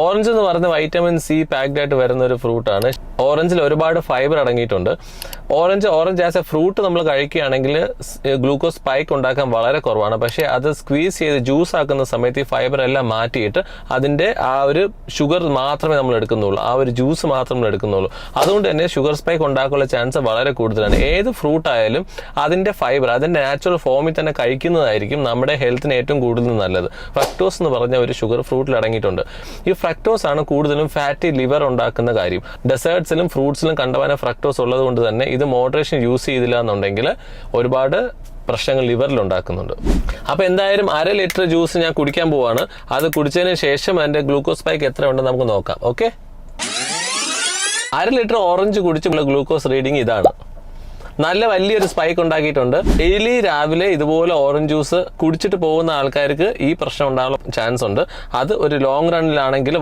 Orange എന്ന് പറയുന്നത് vitamin C packed ആയിട്ട് വരുന്ന ഒരു ഫ്രൂട്ടാണ്. ഓറഞ്ചിൽ ഒരുപാട് ഫൈബർ അടങ്ങിയിട്ടുണ്ട്. ഓറഞ്ച് ആസ് എ ഫ്രൂട്ട് നമ്മൾ കഴിക്കുകയാണെങ്കിൽ ഗ്ലൂക്കോസ് സ്പൈക്ക് ഉണ്ടാക്കാൻ വളരെ കുറവാണ്. പക്ഷേ അത് സ്ക്വീസ് ചെയ്ത് ജ്യൂസ് ആക്കുന്ന സമയത്ത് ഈ ഫൈബർ എല്ലാം മാറ്റിയിട്ട് അതിന്റെ ആ ഒരു ഷുഗർ മാത്രമേ നമ്മൾ എടുക്കുന്നുള്ളൂ, ആ ഒരു ജ്യൂസ് മാത്രമേ നമ്മൾ എടുക്കുന്നുള്ളൂ. അതുകൊണ്ട് തന്നെ ഷുഗർ സ്പൈക്ക് ഉണ്ടാക്കാനുള്ള ചാൻസ് വളരെ കൂടുതലാണ്. ഏത് ഫ്രൂട്ട് ആയാലും അതിന്റെ ഫൈബർ അതിന്റെ നാച്ചുറൽ ഫോമിൽ തന്നെ കഴിക്കുന്നതായിരിക്കും നമ്മുടെ ഹെൽത്തിന് ഏറ്റവും കൂടുതൽ നല്ലത്. ഫ്രക്ടോസ് എന്ന് പറഞ്ഞ ഒരു ഷുഗർ ഫ്രൂട്ടിൽ അടങ്ങിയിട്ടുണ്ട്. ഈ ഫ്രക്ടോസ് ആണ് കൂടുതലും ഫാറ്റി ലിവർ ഉണ്ടാക്കുന്ന കാര്യം. ഡെസേർട്സിലും ഫ്രൂട്ട്സിലും കണ്ടവാന ഫ്രക്ടോസ് ഉള്ളത് കൊണ്ട് തന്നെ ഇത് മോഡറേഷൻ യൂസ് ചെയ്തില്ല എന്നുണ്ടെങ്കിൽ ഒരുപാട് പ്രശ്നങ്ങൾ ലിവറിൽ ഉണ്ടാക്കുന്നുണ്ട്. അപ്പൊ എന്തായാലും 1/2 ലിറ്റർ ജ്യൂസ് ഞാൻ കുടിക്കാൻ പോവാണ്. അത് കുടിച്ചതിന് ശേഷം അതിന്റെ ഗ്ലൂക്കോസ് സ്പൈക്ക് എത്ര ഉണ്ടെന്ന് നമുക്ക് നോക്കാം. ഓക്കെ, 1/2 ലിറ്റർ ഓറഞ്ച് കുടിച്ചുള്ള ഗ്ലൂക്കോസ് റീഡിങ് ഇതാണ്. നല്ല വലിയൊരു സ്പൈക്ക് ഉണ്ടാക്കിയിട്ടുണ്ട്. ഡെയിലി രാവിലെ ഇതുപോലെ ഓറഞ്ച് ജ്യൂസ് കുടിച്ചിട്ട് പോകുന്ന ആൾക്കാർക്ക് ഈ പ്രശ്നം ഉണ്ടാകാനുള്ള ചാൻസ് ഉണ്ട്. അത് ഒരു ലോങ് റണ്ണിലാണെങ്കിൽ